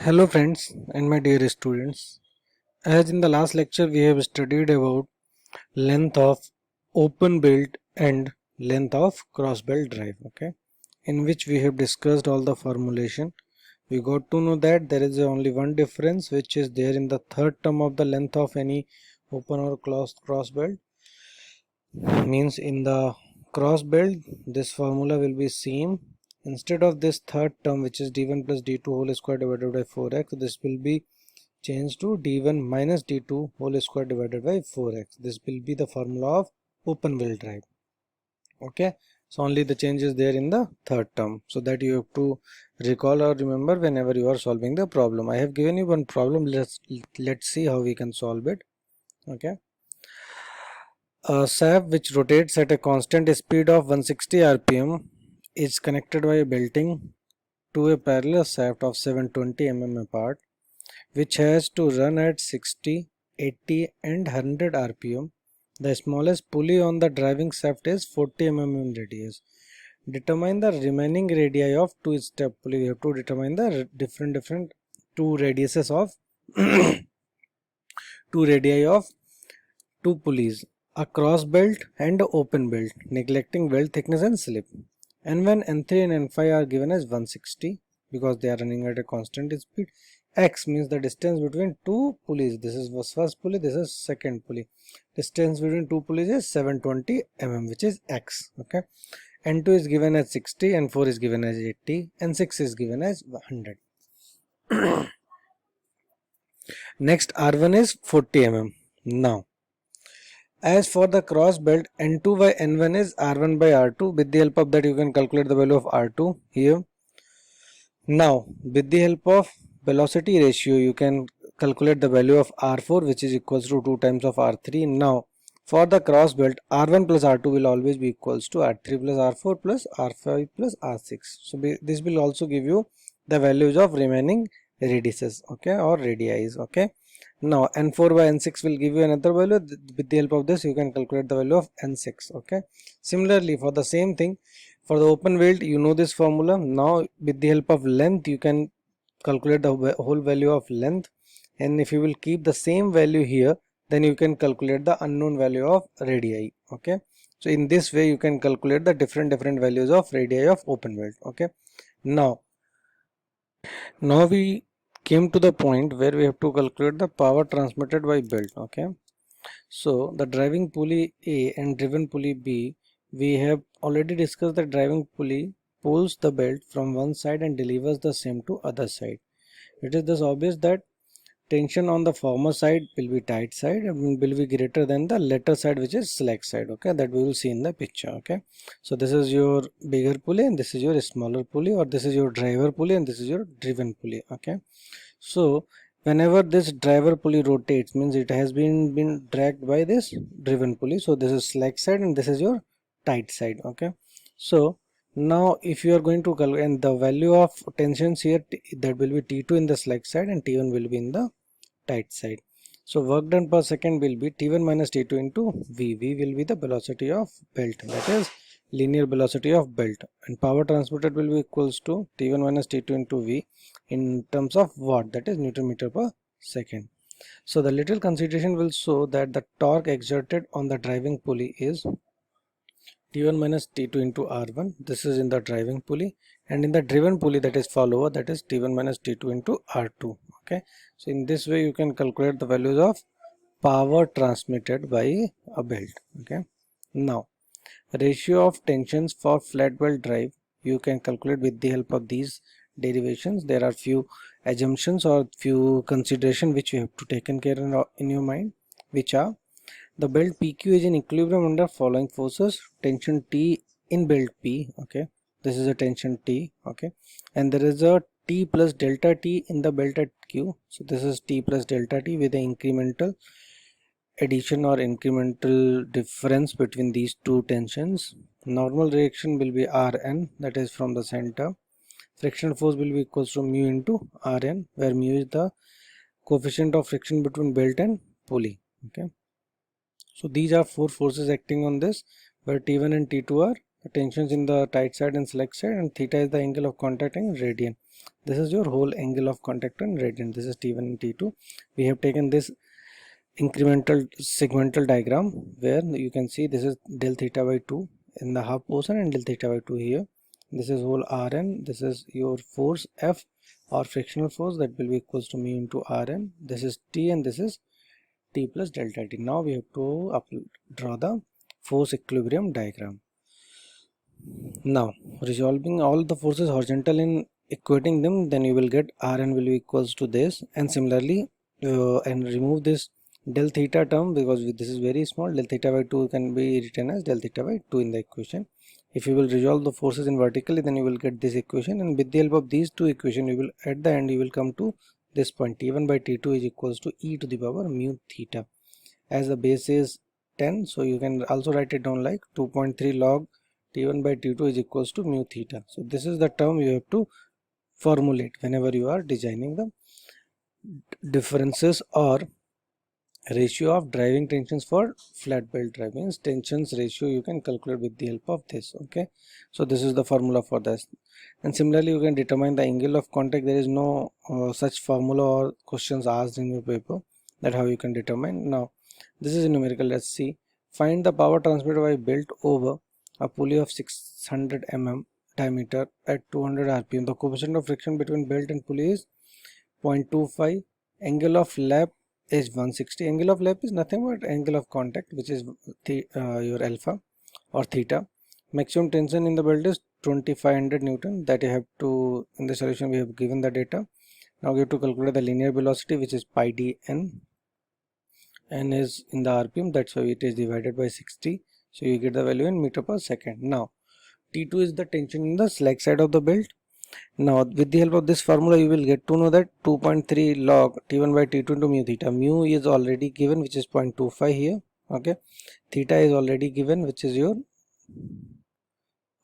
Hello friends and my dear students. As in the last lecture we have studied about length of open belt and length of cross belt drive, okay, in which we have discussed all the formulation. We got to know that there is only one difference which is there in the third term of the length of any open or closed cross belt. Means in the cross belt this formula will be same. Instead of this third term which is d1 plus d2 whole square divided by 4x, this will be changed to d1 minus d2 whole square divided by 4x. This will be the formula of open wheel drive. Okay, so only the change is there in the third term, so that you have to recall or remember whenever you are solving the problem. I have given you one problem. Let's see how we can solve it. Okay, a shaft which rotates at a constant speed of 160 rpm is connected by a belting to a parallel shaft of 720 mm apart, which has to run at 60, 80 and 100 rpm. The smallest pulley on the driving shaft is 40 mm in radius. Determine the remaining radii of two step pulley. We have to determine the different two radiuses of two radii of two pulleys, a cross belt and a open belt, neglecting belt thickness and slip. And when N3 and N5 are given as 160 because they are running at a constant speed, X means the distance between two pulleys. This is first pulley, this is second pulley. Distance between two pulleys is 720 mm, which is X. Okay. N2 is given as 60, N4 is given as 80, N6 is given as 100. Next, R1 is 40 mm. Now, as for the cross belt, N2 by N1 is R1 by R2. With the help of that, you can calculate the value of R2 here. Now, with the help of velocity ratio, you can calculate the value of R4, which is equals to 2 times of R3. Now, for the cross belt, R1 plus R2 will always be equals to R3 plus R4 plus R5 plus R6. So, this will also give you the values of remaining radiuses, okay, or radii, okay. Now N4 by N6 will give you another value. With the help of this you can calculate the value of N6. Okay. Similarly, for the same thing, for the open wheel, you know this formula. Now with the help of length you can calculate the whole value of length, and if you will keep the same value here, then you can calculate the unknown value of radii. Okay. So in this way you can calculate the different values of radii of open wheel. Okay. Now we came to the point where we have to calculate the power transmitted by belt. Okay, so the driving pulley A and driven pulley B, we have already discussed that driving pulley pulls the belt from one side and delivers the same to other side. It is thus obvious that tension on the former side will be tight side and will be greater than the latter side, which is slack side. Okay, that we will see in the picture. Okay, so this is your bigger pulley and this is your smaller pulley, or this is your driver pulley and this is your driven pulley. Okay, so whenever this driver pulley rotates, means it has been dragged by this driven pulley. So this is slack side and this is your tight side. Okay, so now if you are going to calculate, and the value of tensions here, that will be T2 in the slack side and T1 will be in the tight side. So work done per second will be T1 minus T2 into V. V will be the velocity of belt, that is linear velocity of belt, and power transmitted will be equals to T1 minus T2 into V in terms of watt, that is Newton meter per second. So the little consideration will show that the torque exerted on the driving pulley is T1 minus T2 into R1. This is in the driving pulley, and in the driven pulley, that is follower, that is T1 minus T2 into R2. Okay, so in this way you can calculate the values of power transmitted by a belt. Okay, now ratio of tensions for flat belt drive you can calculate with the help of these derivations. There are few assumptions or few consideration which you have to take care in your mind, which are: the belt PQ is in equilibrium under following forces: tension T in belt P. Okay, this is a tension T. Okay, and there is a T plus delta T in the belt at Q. So this is T plus delta T with the incremental addition or incremental difference between these two tensions. Normal reaction will be Rn, that is from the center. Frictional force will be equals to mu into Rn, where mu is the coefficient of friction between belt and pulley. Okay, so these are four forces acting on this, where T1 and T2 are the tensions in the tight side and slack side, and theta is the angle of contact and radian. This is your whole angle of contact in radian. This is T1 and T2. We have taken this incremental segmental diagram where you can see this is del theta by 2 in the half portion and del theta by 2 here. This is whole Rn. This is your force F or frictional force that will be equals to mu into Rn. This is T and this is T plus delta T. Now we have to draw the force equilibrium diagram. Now resolving all the forces horizontal and equating them, then you will get Rn will be equals to this, and similarly and remove this del theta term because this is very small. Del theta by 2 can be written as del theta by 2 in the equation. If you will resolve the forces in vertically, then you will get this equation, and with the help of these two equations you will at the end you will come to this point. T1 by T2 is equals to e to the power mu theta. As the base is 10, so you can also write it down like 2.3 log T1 by T2 is equals to mu theta. So this is the term you have to formulate whenever you are designing the differences or ratio of driving tensions for flat belt drive. Means tensions ratio you can calculate with the help of this. Okay, so this is the formula for this, and similarly you can determine the angle of contact. There is no such formula or questions asked in your paper that how you can determine. Now this is a numerical. Let's see. Find the power transmitted by belt over a pulley of 600 mm diameter at 200 rpm. The coefficient of friction between belt and pulley is 0.25. Angle of lap is 160. Angle of lap is nothing but angle of contact, which is your alpha or theta. Maximum tension in the belt is 2500 Newton. That you have to, in the solution we have given the data. Now we have to calculate the linear velocity, which is pi d n. N is in the rpm, that's why it is divided by 60. So you get the value in meter per second. Now T2 is the tension in the slack side of the belt. Now with the help of this formula you will get to know that 2.3 log T1 by T2 into mu theta. Mu is already given, which is 0.25 here. Okay, theta is already given, which is your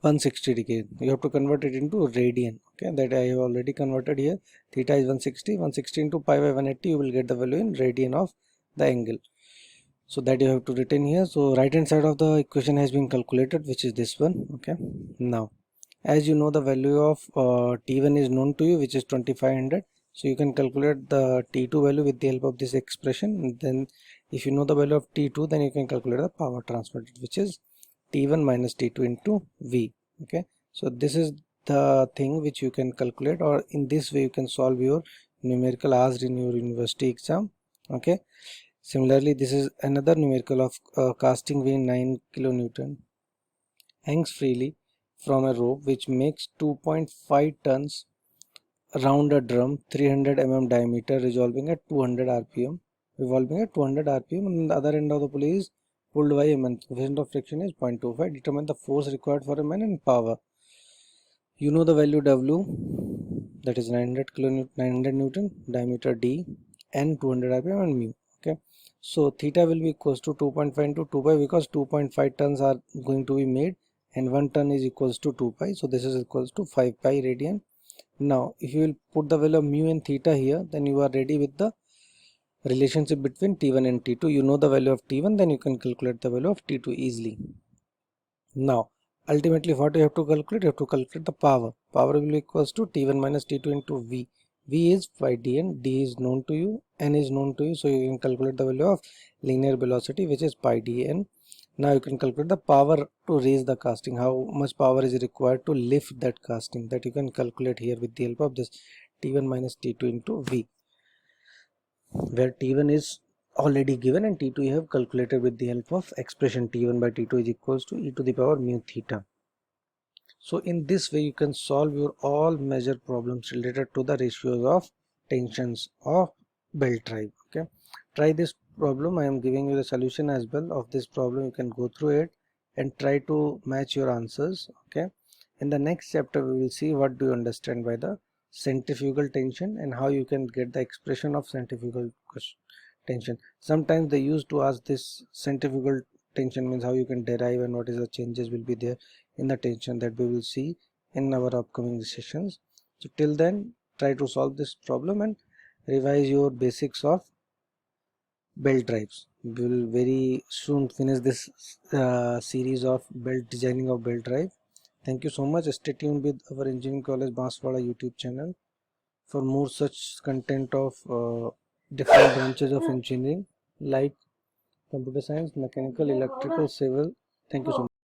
160 degree. You have to convert it into radian. Okay, that I have already converted here. Theta is 160 into pi by 180. You will get the value in radian of the angle. So that you have to retain here. So right hand side of the equation has been calculated, which is this one. Okay, now as you know the value of T1 is known to you, which is 2500. So you can calculate the T2 value with the help of this expression, and then if you know the value of T2, then you can calculate the power transmitted, which is T1 minus T2 into V. Okay, so this is the thing which you can calculate, or in this way you can solve your numerical asked in your university exam. Okay, similarly this is another numerical of casting weight 9 kilonewton hangs freely from a rope which makes 2.5 tons around a drum 300 mm diameter revolving at 200 rpm. On the other end of the pulley is pulled by a man. Coefficient of friction is 0.25. Determine the force required for a man and power. You know the value W, that is 900 Newton, diameter D, and 200 rpm and mu. Okay, so theta will be equals to 2.5 into 2 pi, because 2.5 tons are going to be made and 1 ton is equals to 2 pi, so this is equals to 5 pi radian. Now if you will put the value of mu and theta here, then you are ready with the relationship between T1 and T2. You know the value of T1, then you can calculate the value of T2 easily. Now ultimately what you have to calculate? You have to calculate the power. Power will be equals to T1 minus T2 into V. V is pi dn, D is known to you, N is known to you, so you can calculate the value of linear velocity, which is pi dn. Now you can calculate the power to raise the casting, how much power is required to lift that casting, that you can calculate here with the help of this T1 minus T2 into V, where T1 is already given and T2 you have calculated with the help of expression T1 by T2 is equals to e to the power mu theta. So in this way you can solve your all major problems related to the ratios of tensions of belt drive. Okay, try this problem. I am giving you the solution as well of this problem. You can go through it and try to match your answers. Okay, in the next chapter we will see what do you understand by the centrifugal tension and how you can get the expression of centrifugal tension. Sometimes they used to ask this centrifugal tension means how you can derive and what is the changes will be there in the tension, that we will see in our upcoming sessions. So till then try to solve this problem and revise your basics of belt drives. We will very soon finish this series of belt designing of belt drive. Thank you so much. Stay tuned with our Engineering College Banswara YouTube channel. for more such content of different branches of engineering like computer science, mechanical, electrical, civil. Thank you so much.